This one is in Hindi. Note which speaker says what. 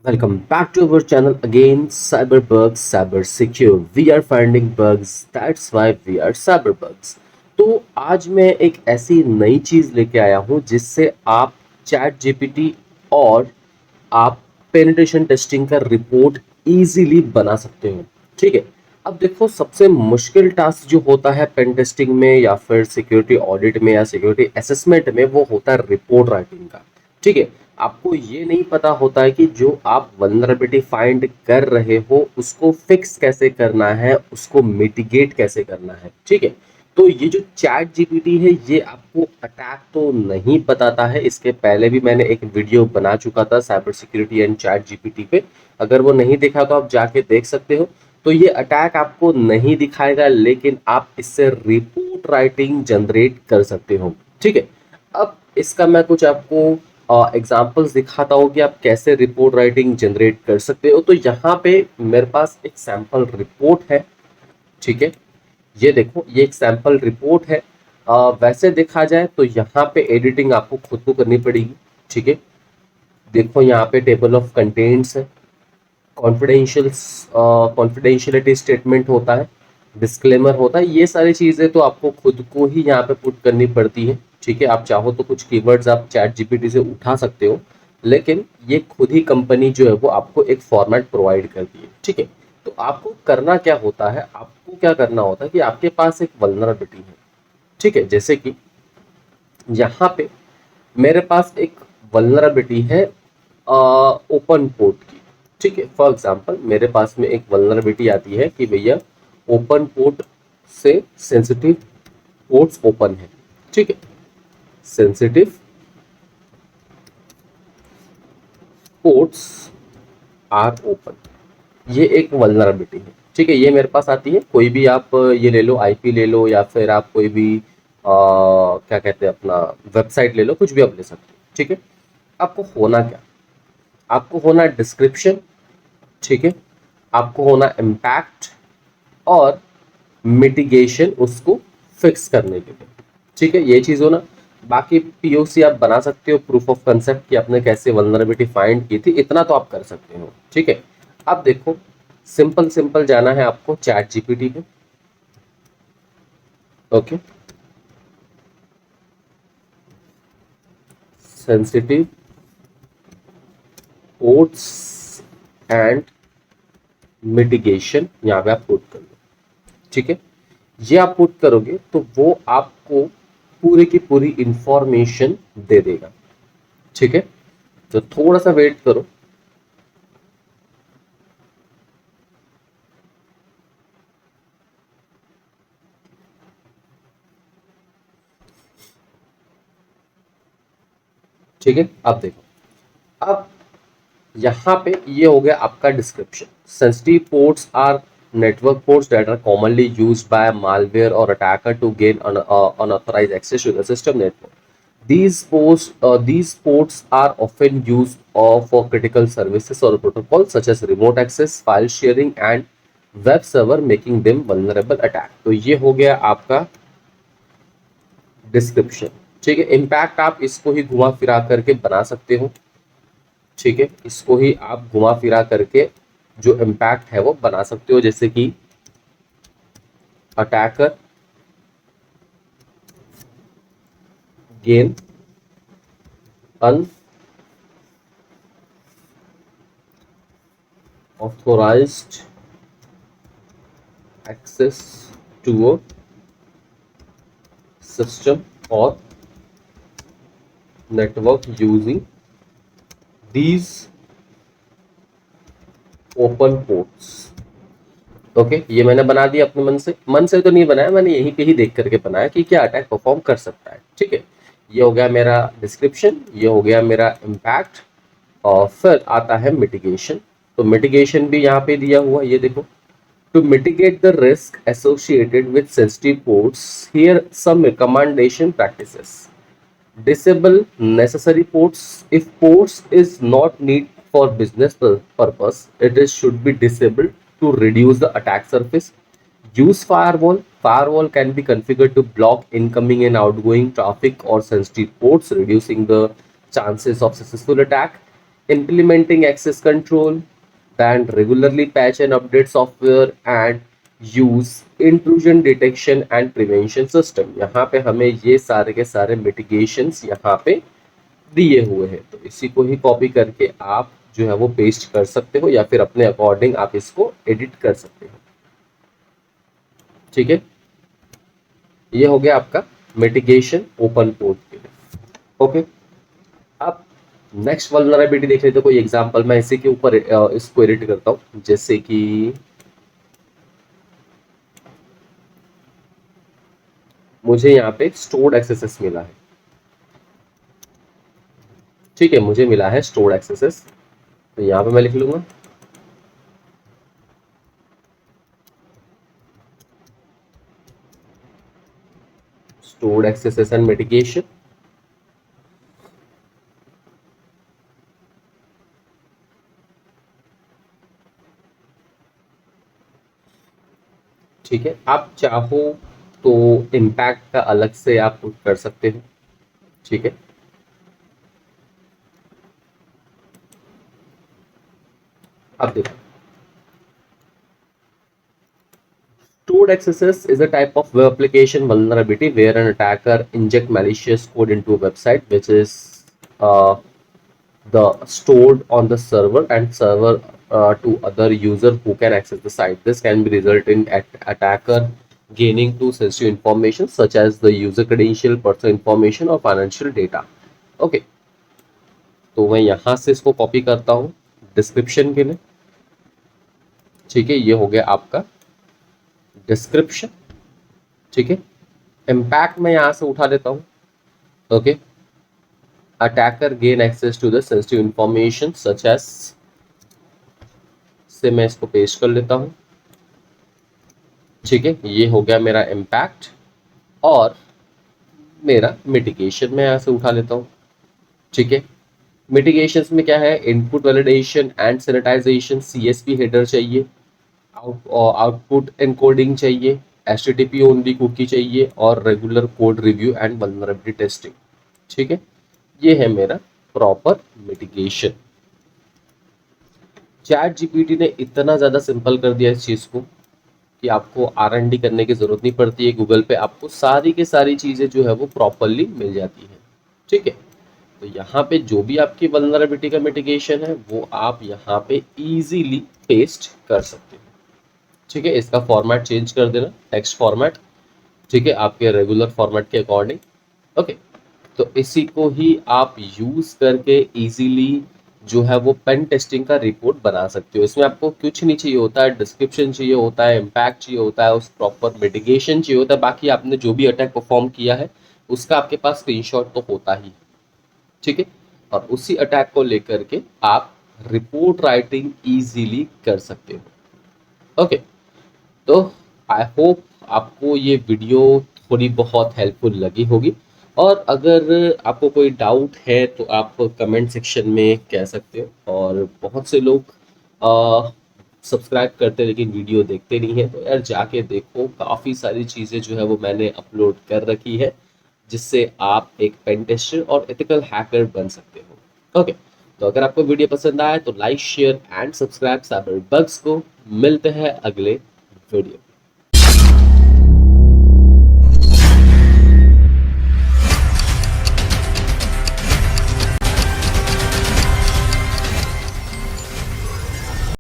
Speaker 1: Welcome back to our channel again, Cyberbugs, Cyber Secure. We are finding bugs, that's why we are Cyberbugs. तो आज मैं एक ऐसी नई चीज लेके आया हूं जिससे आप चैट जीपीटी और आप पेनिट्रेशन टेस्टिंग का रिपोर्ट इजीली बना सकते हो। ठीक है। अब देखो, सबसे मुश्किल टास्क जो होता है पेन टेस्टिंग में या फिर सिक्योरिटी ऑडिट में या सिक्योरिटी असेसमेंट में, वो होता है रिपोर्ट राइटिंग का। ठीक है। आपको ये नहीं पता होता है कि जो आप वल्नरेबिलिटी फाइंड कर रहे हो उसको फिक्स कैसे करना है, उसको मिटिगेट कैसे करना है। ठीक है। तो ये जो चैट जीपीटी है ये आपको अटैक तो नहीं बताता है। इसके पहले भी मैंने एक वीडियो बना चुका था cyber security and chat GPT पे। अगर वो नहीं देखा तो आप जाके देख सकते हो। तो ये अटैक आपको नहीं दिखाएगा, लेकिन आप इससे रिपोर्ट राइटिंग जनरेट कर सकते हो। ठीक है। अब इसका मैं कुछ आपको एग्जाम्पल्स दिखाता हूँ कि आप कैसे रिपोर्ट राइटिंग जनरेट कर सकते हो। तो यहाँ पे मेरे पास एक सैंपल रिपोर्ट है। ठीक है। ये देखो, ये एक सैंपल रिपोर्ट है। वैसे देखा जाए तो यहाँ पे एडिटिंग आपको खुद को करनी पड़ेगी। ठीक है। देखो, यहाँ पे टेबल ऑफ कंटेंट्स है, कॉन्फिडेंशियल कॉन्फिडेंशियलिटी स्टेटमेंट होता है, डिस्क्लेमर होता है। ये सारी चीज़ें तो आपको खुद को ही यहाँ पे पुट करनी पड़ती है। ठीक है। आप चाहो तो कुछ कीवर्ड्स आप चैट जीपीटी से उठा सकते हो, लेकिन ये खुद ही कंपनी जो है वो आपको एक फॉर्मेट प्रोवाइड करती है। ठीक है। तो आपको करना क्या होता है, आपको क्या करना होता है कि आपके पास एक वल्नरेबिलिटी है। ठीक है। जैसे कि यहाँ पे मेरे पास एक वल्नरेबिलिटी है ओपन पोर्ट की। ठीक है। फॉर एग्जांपल मेरे पास में एक वल्नरेबिलिटी आती है कि भैया ओपन पोर्ट से सेंसिटिव पोर्ट्स ओपन है। ठीक है। सेंसिटिव पोर्ट्स आर ओपन, ये एक वल्नरेबिलिटी है। ठीक है। ये मेरे पास आती है, कोई भी आप ये ले लो, आईपी ले लो या फिर आप कोई भी क्या कहते हैं अपना वेबसाइट ले लो, कुछ भी आप ले सकते हो। ठीक है। आपको होना क्या, आपको होना डिस्क्रिप्शन। ठीक है। आपको होना इम्पैक्ट और मिटिगेशन उसको फिक्स करने के लिए। ठीक है। ये चीज़ होना। बाकी पीओसी आप बना सकते हो, प्रूफ ऑफ कंसेप्ट कि आपने कैसे वल्नरेबिलिटी फाइंड की थी, इतना तो आप कर सकते हो। ठीक है। अब देखो, सिंपल सिंपल जाना है आपको चैट जीपीटी पे। Okay. Sensitive ports and mitigation यहाँ पे आप पुट कर लो। ठीक है। ये आप पुट करोगे तो वो आपको पूरी की पूरी इंफॉर्मेशन दे देगा। ठीक है। तो थोड़ा सा वेट करो। ठीक है। अब देखो, अब यहाँ पे ये हो गया आपका description. Sensitive ports are network ports that are commonly used by malware or attacker to gain unauthorized access to the system network. These ports are often used for critical services or protocols such as remote access, file sharing, and web server, making them vulnerable attack. तो ये हो गया आपका डिस्क्रिप्शन। ठीक है। इम्पैक्ट आप इसको ही घुमा फिरा करके बना सकते हो। ठीक है। इसको ही आप घुमा फिरा करके जो इम्पैक्ट है वो बना सकते हो, जैसे कि attacker gain unauthorized access to a system or network using these open ports. Okay. ये मैंने बना दिया अपने मन से तो नहीं बनाया, मैंने यहीं पे ही देख करके बनाया कि क्या अटैक परफॉर्म कर सकता है। ठीक है। ये हो गया मेरा डिस्क्रिप्शन, ये हो गया मेरा इम्पैक्ट, और फिर आता है मिटिगेशन। तो मिटिगेशन भी यहाँ पे दिया हुआ, ये देखो। To mitigate the risk associated with sensitive ports, here some recommendation practices. Disable necessary ports. If ports is not need for business purpose, should be disabled to reduce the attack surface. Use firewall. Firewall can be configured to block incoming and outgoing traffic or sensitive ports, reducing the chances of successful attack. implementing access control, then regularly patch and update software and use intrusion detection and prevention system। यहाँ पे हमें ये सारे के सारे मिटिगेशंस यहाँ पे दिए हुए हैं, तो इसी को ही कॉपी करके आप जो है वो पेस्ट कर सकते हो या फिर अपने अकॉर्डिंग आप इसको एडिट कर सकते हो। ठीक है, ये हो गया आपका मिटिगेशन ओपन पोर्ट के लिए। ओके, अब नेक्स्ट वल्नरेबिलिटी देख लेते हैं, कोई एग्जांपल मैं इसी के ऊपर इसको एडिट करता हूं, जैसे कि मुझे यहाँ पे स्टोर्ड एक्सेसेस मिला है। ठीक है, मुझे मिला है स्टोर्ड एक्सेसेस, तो यहाँ पे मैं लिख लूंगा स्टोर्ड एक्सेसेस एंड मिटिगेशन। ठीक है, आप चाहो तो इम्पैक्ट का अलग से आप पुट कर सकते हो। ठीक है, अब देखो, stored accesses is a type of web application vulnerability where an attacker inject malicious code into a website which is the stored on the server and server to other user who can access the site. This can be result in attacker gaining to sensitive information such as the user credential, personal information or financial data. Okay, तो मैं यहाँ से इसको कॉपी करता हूँ डिस्क्रिप्शन के लिए। ठीक है, ये हो गया आपका डिस्क्रिप्शन। ठीक है, इम्पैक्ट मैं यहाँ से उठा लेता हूँ। Okay, attacker gain access to the sensitive information such as, से मैं इसको पेस्ट कर लेता हूँ। ठीक है, ये हो गया मेरा इम्पैक्ट, और मेरा मिटिगेशन मैं यहाँ से उठा लेता हूँ। ठीक है, मिटिगेशन में क्या है, input validation and sanitization, CSP header चाहिए, आउटपुट एनकोडिंग चाहिए, एचटीटीपी ओनली कुकी चाहिए, और regular code review and vulnerability testing. ठीक है, ये है मेरा प्रॉपर मिटिगेशन। चैट जीपीटी ने इतना ज़्यादा सिंपल कर दिया इस चीज़ को कि आपको आर&डी करने की ज़रूरत नहीं पड़ती है। गूगल पे आपको सारी की सारी चीज़ें जो है वो प्रॉपरली मिल जाती है। ठीक है, तो यहाँ पे जो भी आपकी वल्नरेबिलिटी का मिटिगेशन है वो आप यहाँ पे इजीली पेस्ट कर सकते हो। ठीक है, इसका फॉर्मेट चेंज कर देना, टेक्स्ट फॉर्मेट। ठीक है, आपके रेगुलर फॉर्मेट के अकॉर्डिंग। ओके, तो इसी को ही आप यूज करके इजीली जो है वो पेन टेस्टिंग का रिपोर्ट बना सकते हो। इसमें आपको कुछ नहीं चाहिए होता है, डिस्क्रिप्शन चाहिए होता है, इम्पैक्ट चाहिए होता है, उस प्रॉपर मिटिगेशन चाहिए होता है, बाकी आपने जो भी अटैक परफॉर्म किया है उसका आपके पास स्क्रीनशॉट तो होता ही। ठीक है, और उसी अटैक को लेकर के आप रिपोर्ट राइटिंग इजीली कर सकते हो। ओके, तो आई होप आपको ये वीडियो थोड़ी बहुत हेल्पफुल लगी होगी, और अगर आपको कोई डाउट है तो आप कमेंट सेक्शन में कह सकते हो। और बहुत से लोग सब्सक्राइब करते लेकिन वीडियो देखते नहीं है, तो यार जाके देखो, काफ़ी सारी चीज़ें जो है वो मैंने अपलोड कर रखी है जिससे आप एक पेन टेस्टर और एथिकल हैकर बन सकते हो। ओके, तो अगर आपको वीडियो पसंद आए तो like share and subscribe cyber bugs को। मिलते हैं अगले वीडियो।